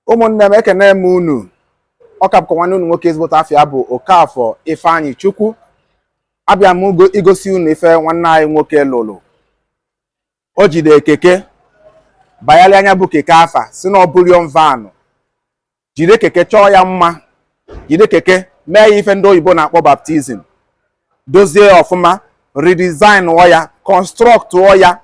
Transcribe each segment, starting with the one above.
Ụmụnne m ekene m unu. Ọkapụkọ nwanne unu nwoke ezigbo afịa bụ Okafọ Ifeanyị Chukwu. Abịa m igosi unu ife nwanne anyị nwoke lụrụ. O jide keke bayali anya bụ keke afa si na bullion van. Jide keke chọọ ya mma, jide keke mee ya ife ndị oyibo na-akpọ baptizim, dozie ya ọfụma, redesign ya, construct ya.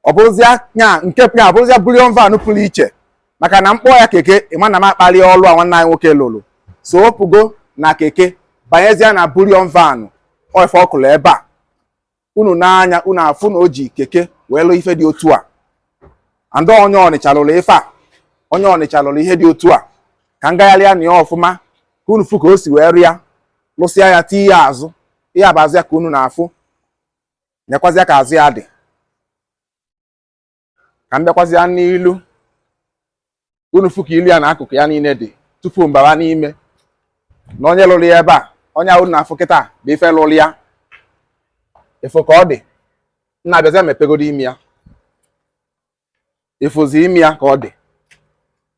Ọ bụrụzia nya nke pịa abụrụzia bullion van pụrụ iche, maka na mkpọ ya keke ịma na m akpali ọlụ a nwanne anyị nwoke lụrụ. So opụgo na keke banyezie na bullion van oife ọkụlụ ebe a. Unu n'anya unu afụ na o ji keke wee lụ ife dị otu a. Andọ onye Ọnịcha lụrụ ife a, onye Ọnịcha lụrụ ihe dị otu a. Ka ngagharịa na ya ọfụma ka unu fụ ka o si wee rịa, lụsịa ya tie ya azụ. Ihe abazịa ka unu na-afụ, nyekwazịa ka azụ ya dị. Ka m bịakwazịa n'ilu, unu fụ ka ilu ya na akụkụ ya niile dị tupu mbaba n'ime. Na onye lụrụ ya ebe a, onye ahụ na-afụ kịta bụ ife lụrụ ya. Ifo ka ọ dị, nna abịazịa mepegodo imi ya. Ifozi imi ya ka ọ dị.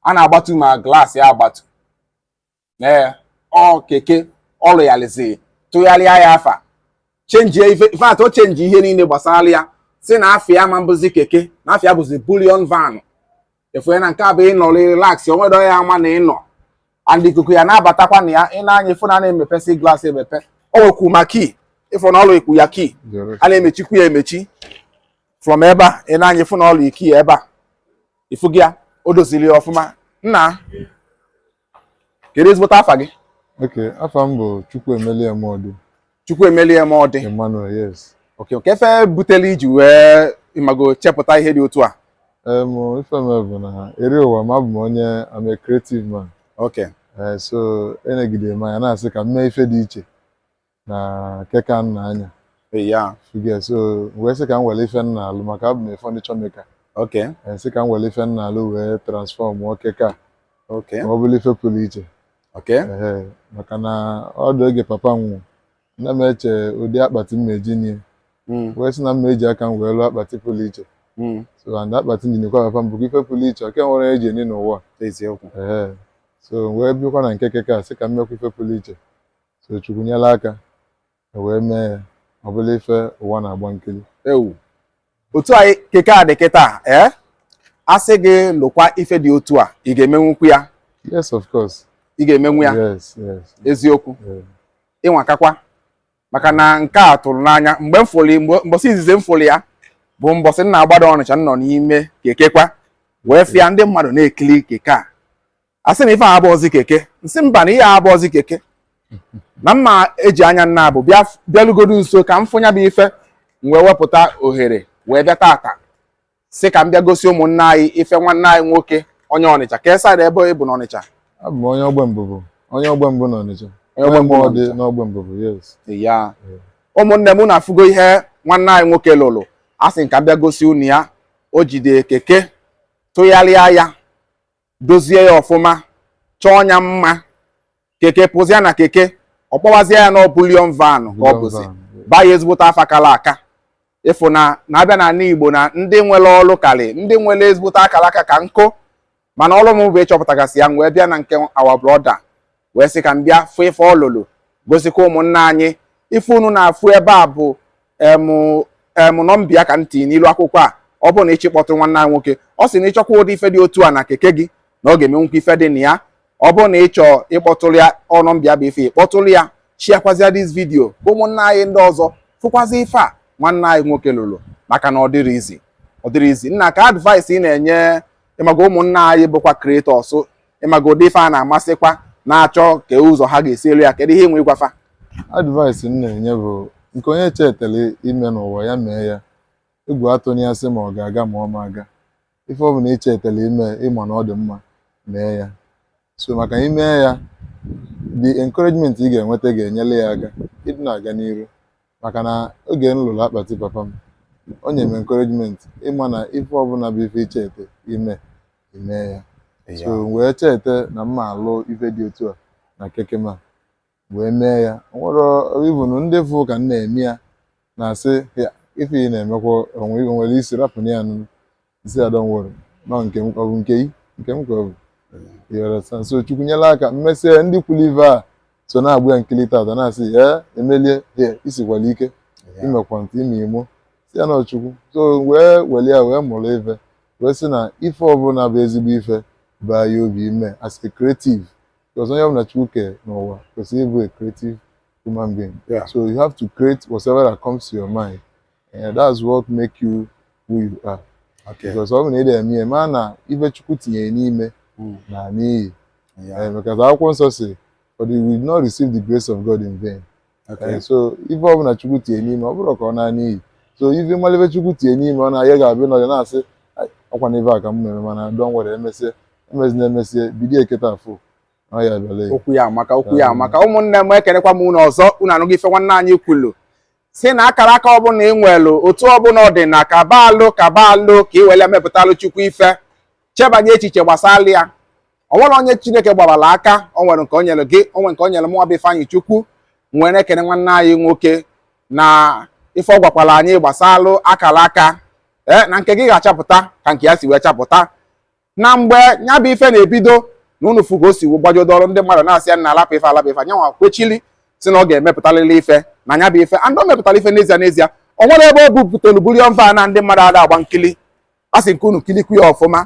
A na-agbatu ma glaasị ya agbatu. Ọ keke ọ lụyalizi tụgharịa ya afa. Chenjie ife atọ chenji ihe niile gbasara ya. Si na afịa ma mbụzi keke, na afịa bụzi bullion van. Efu na nke a bụ ịnọ relax, o nwedo ya ama na ịnọ. And ikuku ya na-abatakwa na ya, ị na-anya ifu na na-emepesi glaasị emepe. O nwekwu ma key, ifu na ọlụ ikwu ya key. A na-emechikwu ya emechi. From ebe a, ị na-anya ifu na ọlụ iki ebe a. Ifu gị ya, o dozili ya ọfụma. Nna, kedu ezigbote afa gị? Okay, afa m bụ Emodi. Emodi. Emmanuel, yes. Okay, efe buteli iji wee imago chepụta ihe dị otu a. Ife m bụ na eri ụwa ma bụ m I'm a creative man. Okay. So enegide m anya na-asị ka m mee ife dị iche na keke nna anya. Yeah. So wee sị ka m were ife nna alụ maka abụ m furniture maker. Okay. Sị ka m were ife nna alụ wee transform keke a. Okay. Ọ bụrụ ife pụrụ iche. Okay. Maka na ọdụ oge papa m nwụ, nna m eche ụdị akpati m meji nie. Wee sị na m eji aka m wee lụọ akpati pụrụ iche. So and akpati ndị nekwa papa m bụ ife pụrụ iche, oke nwere eji eni n'ụwa. So wee bịakwa na nke keke a sị ka m mekwa ife pụrụ iche. So Chukwu nyela aka wee mee ya, ọ bụla ife ụwa na-agba nkiri. Otu a keke a dị kịta, asị gị lụkwa ife dị otu a, ị ga-emenwukwu ya? Yes, of course. Ị ga-emenwu ya? Yes. Eziokwu. Ịnwakakwa maka na nke a tụrụ n'anya mgbe mbọsị izizi m fụrụ ya bụ mbọsị m na-agbada Ọnịcha nọ n'ime keke kwa wee fịa ndị mmadụ na-ekili keke a. Asị na ife a abụọzi keke, nsị mba na ihe abụọzi keke. Na mma eji anya nna bụ bịalugodo nso ka m fụnya bụ ife wee wepụta ohere wee bịa tata sị ka m bịa gosi ụmụnne anyị ife nwanne anyị nwoke onye Ọnịcha. Ka esa ebe ị bụ n'Ọnịcha? Abụ m onye ọgbe mbụbụ n'Ọnịcha. N'ọgbe mbụbụ, yes. Ya. Ụmụnne m na-afụgo ihe nwanne anyị nwoke lụrụ. Asị ka m bịa gosi unu ya. O jide keke tụgharịa ya, dozie ya ọfụma, chọọ ya mma. Keke pụzia na keke, ọ kpọwazie ya na bullion van ka ọ bụzi. Baa ya ezigbote afa kala aka. Ịfụ na abịa n'ala Igbo na ndị nwere ọlụ karị, ndị nwere ezigbote akara aka ka nkụ. Mana ọlụ m bụ ịchọpụtagasị ya wee bịa na nke our brother. Wee sị ka m bịa fụ ife ọ lụrụ, gosikwa ụmụnne anyị. Ife unu na-afụ ebe a bụ nọmbịa ka ntị n'ilu akwụkwọ a. Ọ bụ na ịchị kpọtụrụ nwanne anyị nwoke, ọ sị na ịchọkwa ụdị ife dị otu a na keke gị na ọ ga-emenwukwa ife dị na ya. Ọ bụ na ịchọ ịkpọtụrụ ya ọnọmbịa bụ ife ịkpọtụrụ ya, shiakwazịa dis vidio ka ụmụnne anyị ndị ọzọ fụkwazi ife a nwanne anyị nwoke lụrụ, maka na ọ dịrị izi. Nna, ka advice ị na-enye ịmaga ụmụnne anyị bụkwa creators, ịmaga ụdị ife a na-amasịkwa na-achọ ka ụzọ ha ga-esi elu ya, kedu ihe nwe ịgwafa? Advice m na-enye bụ nke onye chetele ime n'ụwa ya mee ya. Egwu atụnye ya sị ma ọ ga-aga ma ọ ma aga. Ife ọ bụ na ichetele ime ịma na ọ dị mma mee ya. So maka ime ya, the encouragement ị ga-enweta ga-enyere ya aka ịdị na-aga n'iru. Maka na oge m lụrụ akpati papa m, o nyere m encouragement ịma na ife ọbụla bụ ife ichete ime ya. So wee chete na mma alụ ife dị otu a na keke ma wee mee ya. Nwere ibunu ndị fụ ka m na-eme ya na-asị ife ị na-emekwa nwere isi rapụ ya nụ. Isi don't worry. Nọ nke m, ọ bụ nke m ka ọ bụ. so Chukwu nyela aka mmesịa ndị kwuru ive a so na-agba ya nkili tata na-asị emelie isikwala ike imekwa ntị ime imo si ya na Chukwu so wee welie wee mụrụ ife wee sị na ife ọbụla bụ ezigbo ife baa ya obi ime as a creative because onye ọbụla Chukwu kere n'ụwa kwesịrị ịbụ a creative human being. So you have to create whatever that comes to your mind, and that's what make you who you are. Because ọ bụ na ị na-eme ihe ma na ife Chukwu tinyere n'ime na n'iyi because akwụkwọ nsọ si for we will not receive the grace of God in vain. So ife ọbụla Chukwu tinyere n'ime ọ bụrụ ka ọ na n'iyi so ife mmalite Chukwu tinyere n'ime ọ na-ahịa ga-abịa n'ọdị na-asị ọkwa na ife a ka m mere mana don't worry emezie bido eketa afọ okwu ya amaka ụmụnne m ekenekwa m unu ọzọ unu anụghị ife nwanne anyị kwulu si na akara aka ọbụla ị nwelu otu ọbụla ọ dị na kabalụ ka ị wele mepụtalụ Chukwu ife chebanye echiche gbasara ya ọ nwere onye Chineke gbabala aka o nwere nke o nyere gị o nwere nke o nyere mụnwa bụ Ifeanyị Chukwu nwere ekene nwanne anyị nwoke na ife ọ gwakwala anyị gbasalụ akara aka na nke gị ga-achapụta ka nke ya si wee chapụta na mgbe nya bụ ife na-ebido na unu fugo si gbajodoro ndị mmadụ na-asị ya na alapụ ife anyanwa kwechili si na ọ ga-emepụtalịla ife na nya bụ ife and o mepụtara ife n'ezie o nwere ebe o bupụtara bullion van na ndị mmadụ ada agba nkili a sị nke unu kilikwu ya ọfụma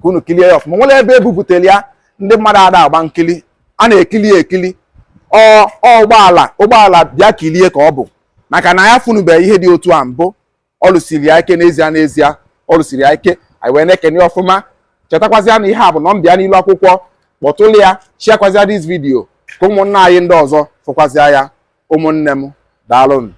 ka unu kilie ya ọfụma nwere ebe ebupụtara ya ndị mmadụ ada agba nkili a na-ekili ya ekili ụgbọala bịa kilie ka ọ bụ maka na ya funubeghị ihe dị otu a mbụ ọ lụsiri ya ike n'ezie ọ lụsiri ya ike anyị wee na-ekene ọfụma chetakwazịa na ihe a bụ nọ mbịa n'ilu akwụkwọ kpọtụlụ ya shiakwazịa dis vidio ka ụmụnna anyị ndị ọzọ fụkwazịa ya ụmụnne m daalụnụ.